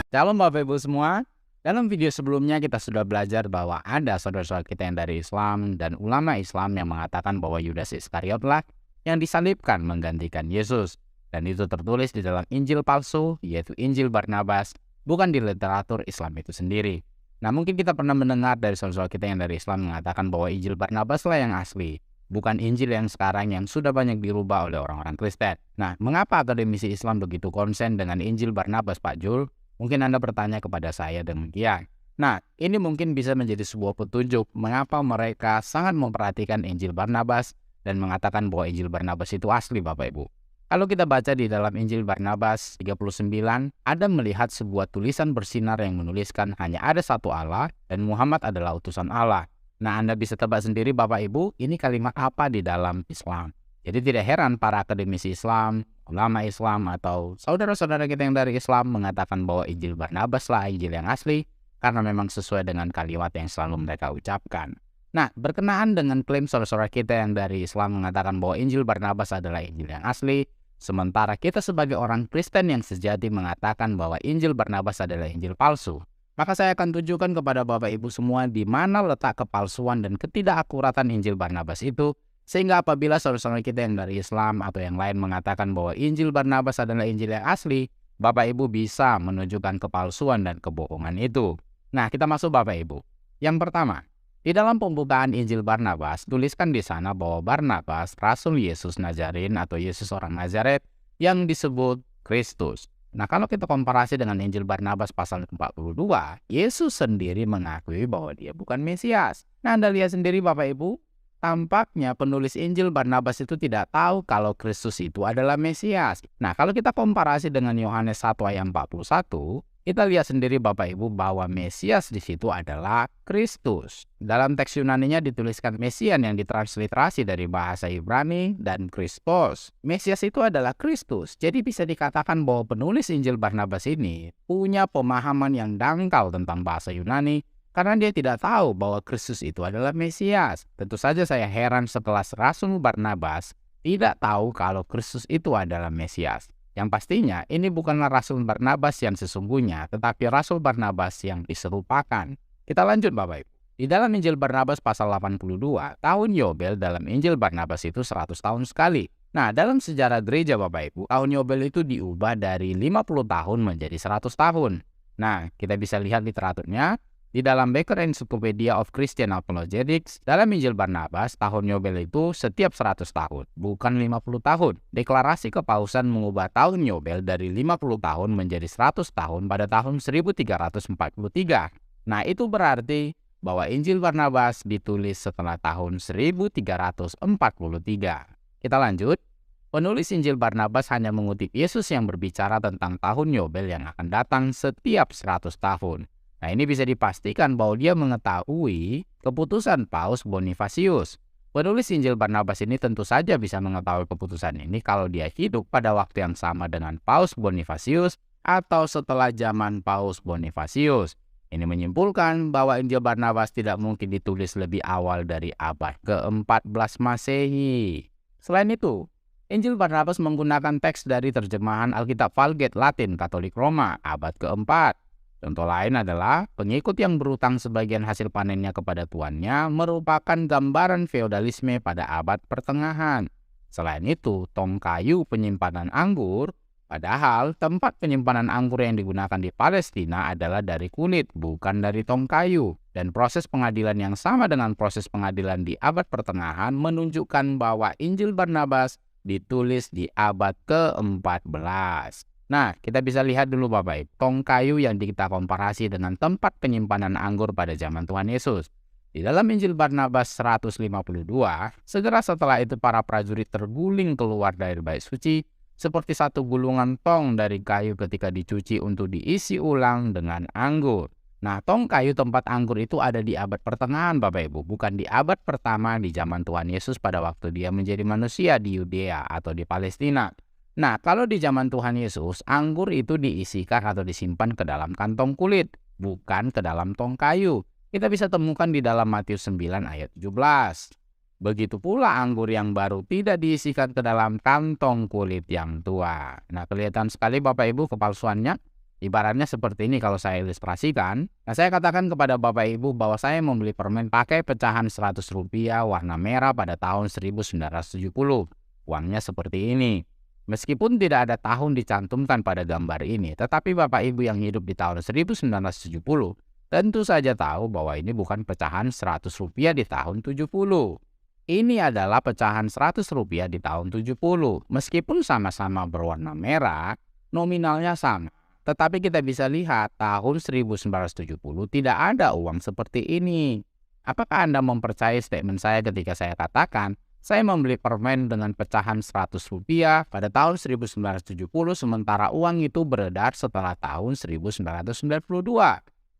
Shalom Bapak Ibu semua. Dalam video sebelumnya kita sudah belajar bahwa ada saudara-saudara kita yang dari Islam dan ulama Islam yang mengatakan bahwa Yudas Iskariotlah yang disalibkan menggantikan Yesus. Dan itu tertulis di dalam Injil palsu, yaitu Injil Barnabas, bukan di literatur Islam itu sendiri. Nah, mungkin kita pernah mendengar dari saudara-saudara kita yang dari Islam mengatakan bahwa Injil Barnabas lah yang asli, bukan Injil yang sekarang yang sudah banyak dirubah oleh orang-orang Kristen. Nah, mengapa akademisi Islam begitu konsen dengan Injil Barnabas, Pak Jul? Mungkin Anda bertanya kepada saya demikian. Nah, ini mungkin bisa menjadi sebuah petunjuk mengapa mereka sangat memperhatikan Injil Barnabas dan mengatakan bahwa Injil Barnabas itu asli, Bapak Ibu. Kalau kita baca di dalam Injil Barnabas 39, ada melihat sebuah tulisan bersinar yang menuliskan hanya ada satu Allah dan Muhammad adalah utusan Allah. Nah, Anda bisa tebak sendiri Bapak Ibu, ini kalimat apa di dalam Islam. Jadi tidak heran para akademisi Islam, ulama Islam, atau saudara-saudara kita yang dari Islam mengatakan bahwa Injil Barnabas lah Injil yang asli, karena memang sesuai dengan kalimat yang selalu mereka ucapkan. Nah, berkenaan dengan klaim saudara-saudara kita yang dari Islam mengatakan bahwa Injil Barnabas adalah Injil yang asli, sementara kita sebagai orang Kristen yang sejati mengatakan bahwa Injil Barnabas adalah Injil palsu, maka saya akan tunjukkan kepada Bapak Ibu semua di mana letak kepalsuan dan ketidakakuratan Injil Barnabas itu, sehingga apabila saudara-saudara kita yang dari Islam atau yang lain mengatakan bahwa Injil Barnabas adalah Injil yang asli, Bapak Ibu bisa menunjukkan kepalsuan dan kebohongan itu. Nah, kita masuk Bapak Ibu. Yang pertama, di dalam pembukaan Injil Barnabas, tuliskan di sana bahwa Barnabas, Rasul Yesus Nazarin atau Yesus orang Nazaret yang disebut Kristus. Nah, kalau kita komparasi dengan Injil Barnabas pasal 42, Yesus sendiri mengakui bahwa dia bukan Mesias. Nah, Anda lihat sendiri Bapak Ibu, tampaknya penulis Injil Barnabas itu tidak tahu kalau Kristus itu adalah Mesias. Nah, kalau kita komparasi dengan Yohanes 1 ayat 41, kita lihat sendiri Bapak Ibu bahwa Mesias di situ adalah Kristus. Dalam teks Yunaninya dituliskan Mesian yang ditransliterasi dari bahasa Ibrani dan Kristos. Mesias itu adalah Kristus. Jadi bisa dikatakan bahwa penulis Injil Barnabas ini punya pemahaman yang dangkal tentang bahasa Yunani, karena dia tidak tahu bahwa Kristus itu adalah Mesias. Tentu saja saya heran setelah Rasul Barnabas tidak tahu kalau Kristus itu adalah Mesias. Yang pastinya ini bukanlah Rasul Barnabas yang sesungguhnya, tetapi Rasul Barnabas yang diserupakan. Kita lanjut Bapak Ibu. Di dalam Injil Barnabas pasal 82, tahun Yobel dalam Injil Barnabas itu 100 tahun sekali. Nah, dalam sejarah gereja Bapak Ibu, tahun Yobel itu diubah dari 50 tahun menjadi 100 tahun. Nah, kita bisa lihat literaturnya. Di dalam Becker Encyclopedia of Christian Apologetics, dalam Injil Barnabas, tahun Yobel itu setiap 100 tahun, bukan 50 tahun. Deklarasi kepausan mengubah tahun Yobel dari 50 tahun menjadi 100 tahun pada tahun 1343. Nah, itu berarti bahwa Injil Barnabas ditulis setelah tahun 1343. Kita lanjut. Penulis Injil Barnabas hanya mengutip Yesus yang berbicara tentang tahun Yobel yang akan datang setiap 100 tahun. Nah, ini bisa dipastikan bahwa dia mengetahui keputusan Paus Bonifasius. Penulis Injil Barnabas ini tentu saja bisa mengetahui keputusan ini kalau dia hidup pada waktu yang sama dengan Paus Bonifasius atau setelah zaman Paus Bonifasius. Ini menyimpulkan bahwa Injil Barnabas tidak mungkin ditulis lebih awal dari abad ke-14 Masehi. Selain itu, Injil Barnabas menggunakan teks dari terjemahan Alkitab Vulgate Latin Katolik Roma abad ke-4. Contoh lain adalah pengikut yang berutang sebagian hasil panennya kepada tuannya merupakan gambaran feodalisme pada abad pertengahan. Selain itu, tong kayu penyimpanan anggur, padahal tempat penyimpanan anggur yang digunakan di Palestina adalah dari kulit, bukan dari tong kayu. Dan proses pengadilan yang sama dengan proses pengadilan di abad pertengahan menunjukkan bahwa Injil Barnabas ditulis di abad ke-14. Nah, kita bisa lihat dulu Bapak Ibu, tong kayu yang kita komparasi dengan tempat penyimpanan anggur pada zaman Tuhan Yesus. Di dalam Injil Barnabas 152, segera setelah itu para prajurit terguling keluar dari bait suci, seperti satu gulungan tong dari kayu ketika dicuci untuk diisi ulang dengan anggur. Nah, tong kayu tempat anggur itu ada di abad pertengahan Bapak Ibu, bukan di abad pertama di zaman Tuhan Yesus pada waktu dia menjadi manusia di Yudea atau di Palestina. Nah, kalau di zaman Tuhan Yesus, anggur itu diisikan atau disimpan ke dalam kantong kulit, bukan ke dalam tong kayu. Kita bisa temukan di dalam Matius 9 ayat 17. Begitu pula anggur yang baru tidak diisikan ke dalam kantong kulit yang tua. Nah, kelihatan sekali Bapak Ibu kepalsuannya. Ibaratnya seperti ini kalau saya ilustrasikan. Nah, saya katakan kepada Bapak Ibu bahwa saya membeli permen pakai pecahan Rp100 warna merah pada tahun 1970. Uangnya seperti ini. Meskipun tidak ada tahun dicantumkan pada gambar ini, tetapi Bapak Ibu yang hidup di tahun 1970 tentu saja tahu bahwa ini bukan pecahan Rp100 di tahun 70. Ini adalah pecahan Rp100 di tahun 70. Meskipun sama-sama berwarna merah, nominalnya sama. Tetapi kita bisa lihat tahun 1970 tidak ada uang seperti ini. Apakah Anda mempercayai statement saya ketika saya katakan saya membeli permen dengan pecahan Rp100 pada tahun 1970 sementara uang itu beredar setelah tahun 1992?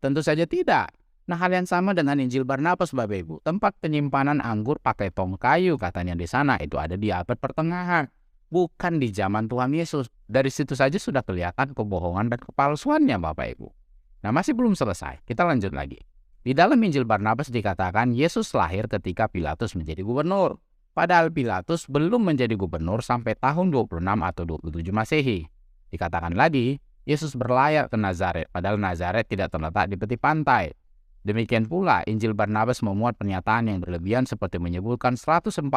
Tentu saja tidak. Nah, hal yang sama dengan Injil Barnabas, Bapak Ibu. Tempat penyimpanan anggur pakai tong kayu katanya di sana itu ada di abad pertengahan. Bukan di zaman Tuhan Yesus. Dari situ saja sudah kelihatan kebohongan dan kepalsuannya, Bapak Ibu. Nah, masih belum selesai. Kita lanjut lagi. Di dalam Injil Barnabas dikatakan Yesus lahir ketika Pilatus menjadi gubernur. Padahal Pilatus belum menjadi gubernur sampai tahun 26 atau 27 Masehi. Dikatakan lagi, Yesus berlayar ke Nazaret, padahal Nazaret tidak terletak di tepi pantai. Demikian pula, Injil Barnabas memuat pernyataan yang berlebihan seperti menyebutkan 144.000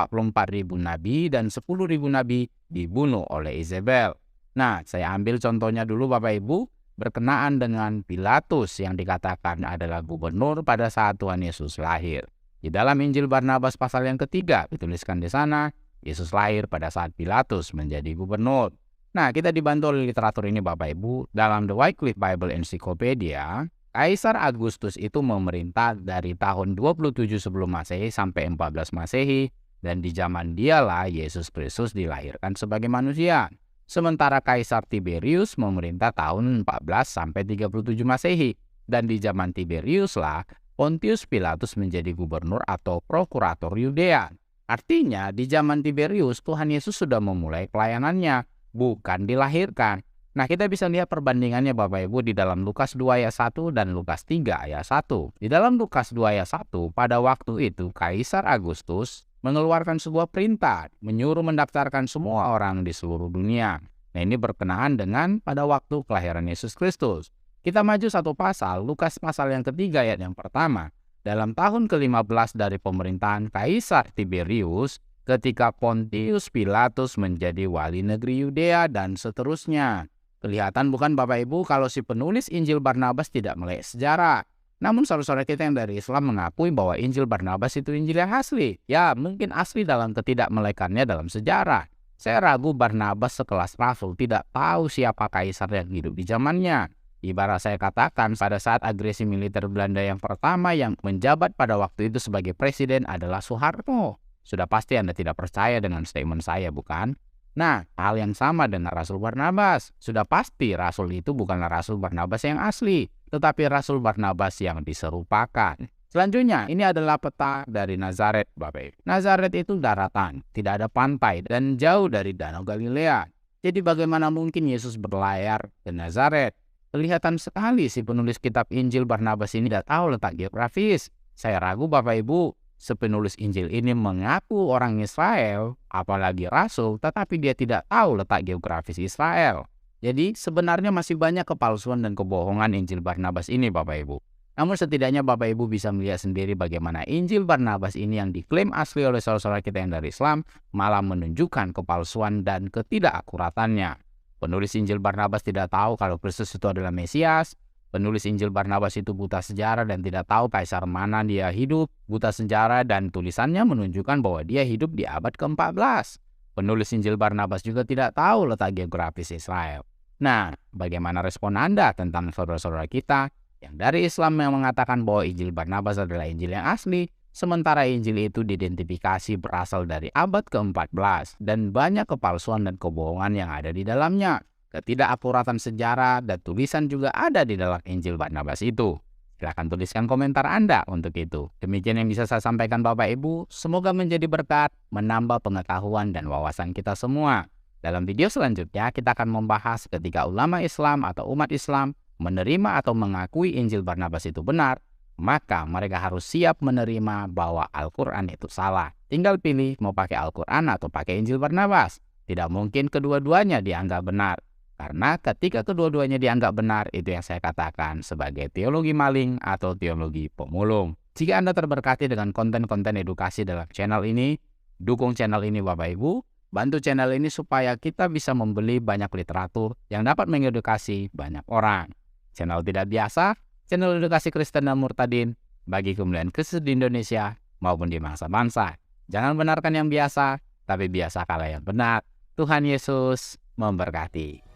nabi dan 10.000 nabi dibunuh oleh Isabel. Nah, saya ambil contohnya dulu Bapak Ibu, berkenaan dengan Pilatus yang dikatakan adalah gubernur pada saat Tuhan Yesus lahir. Di dalam Injil Barnabas pasal yang ketiga, dituliskan di sana, Yesus lahir pada saat Pilatus menjadi gubernur. Nah, kita dibantu oleh literatur ini Bapak Ibu, dalam The Wycliffe Bible Encyclopedia, Kaisar Agustus itu memerintah dari tahun 27 sebelum Masehi sampai 14 Masehi dan di zaman dialah Yesus Kristus dilahirkan sebagai manusia. Sementara Kaisar Tiberius memerintah tahun 14 sampai 37 Masehi dan di zaman Tiberius lah Pontius Pilatus menjadi gubernur atau prokurator Yudea. Artinya di zaman Tiberius Tuhan Yesus sudah memulai pelayanannya, bukan dilahirkan. Nah, kita bisa lihat perbandingannya Bapak Ibu di dalam Lukas 2 ayat 1 dan Lukas 3 ayat 1. Di dalam Lukas 2 ayat 1, pada waktu itu Kaisar Agustus mengeluarkan sebuah perintah, menyuruh mendaftarkan semua orang di seluruh dunia. Nah, ini berkenaan dengan pada waktu kelahiran Yesus Kristus. Kita maju satu pasal, Lukas pasal yang ketiga ayat yang pertama. Dalam tahun ke-15 dari pemerintahan Kaisar Tiberius, ketika Pontius Pilatus menjadi wali negeri Yudea dan seterusnya. Kelihatan bukan Bapak Ibu kalau si penulis Injil Barnabas tidak melek sejarah. Namun saudara-saudara kita yang dari Islam mengakui bahwa Injil Barnabas itu Injil yang asli. Ya, mungkin asli dalam ketidakmelekannya dalam sejarah. Saya ragu Barnabas sekelas Rasul tidak tahu siapa kaisar yang hidup di zamannya. Ibarat saya katakan pada saat agresi militer Belanda yang pertama yang menjabat pada waktu itu sebagai presiden adalah Soeharto. Sudah pasti Anda tidak percaya dengan statement saya, bukan? Nah, hal yang sama dengan Rasul Barnabas. Sudah pasti Rasul itu bukanlah Rasul Barnabas yang asli, tetapi Rasul Barnabas yang diserupakan. Selanjutnya, ini adalah peta dari Nazaret, Bapak Ibu. Nazaret itu daratan, tidak ada pantai, dan jauh dari Danau Galilea. Jadi bagaimana mungkin Yesus berlayar ke Nazaret? Kelihatan sekali si penulis kitab Injil Barnabas ini tidak tahu letak geografis. Saya ragu Bapak Ibu, penulis Injil ini mengaku orang Israel, apalagi Rasul, tetapi dia tidak tahu letak geografis Israel. Jadi sebenarnya masih banyak kepalsuan dan kebohongan Injil Barnabas ini Bapak Ibu. Namun setidaknya Bapak Ibu bisa melihat sendiri bagaimana Injil Barnabas ini yang diklaim asli oleh saudara-saudara kita yang dari Islam malah menunjukkan kepalsuan dan ketidakakuratannya. Penulis Injil Barnabas tidak tahu kalau Kristus itu adalah Mesias. Penulis Injil Barnabas itu buta sejarah dan tidak tahu kaisar mana dia hidup, buta sejarah dan tulisannya menunjukkan bahwa dia hidup di abad ke-14. Penulis Injil Barnabas juga tidak tahu letak geografis Israel. Nah, bagaimana respon Anda tentang saudara-saudara kita yang dari Islam yang mengatakan bahwa Injil Barnabas adalah Injil yang asli, sementara Injil itu diidentifikasi berasal dari abad ke-14 dan banyak kepalsuan dan kebohongan yang ada di dalamnya. Ketidakakuratan sejarah dan tulisan juga ada di dalam Injil Barnabas itu. Silahkan tuliskan komentar Anda untuk itu. Demikian yang bisa saya sampaikan Bapak Ibu. Semoga menjadi berkat, menambah pengetahuan dan wawasan kita semua. Dalam video selanjutnya kita akan membahas ketika ulama Islam atau umat Islam menerima atau mengakui Injil Barnabas itu benar, maka mereka harus siap menerima bahwa Al-Quran itu salah. Tinggal pilih mau pakai Al-Quran atau pakai Injil Barnabas. Tidak mungkin kedua-duanya dianggap benar. Karena ketika kedua-duanya dianggap benar, itu yang saya katakan sebagai teologi maling atau teologi pemulung. Jika Anda terberkati dengan konten-konten edukasi dalam channel ini, dukung channel ini Bapak Ibu, bantu channel ini supaya kita bisa membeli banyak literatur yang dapat mengedukasi banyak orang. Channel tidak biasa, channel edukasi Kristen dan Murtadin, bagi kemuliaan Kristus di Indonesia maupun di bangsa-bangsa. Jangan benarkan yang biasa, tapi biasakanlah yang benar. Tuhan Yesus memberkati.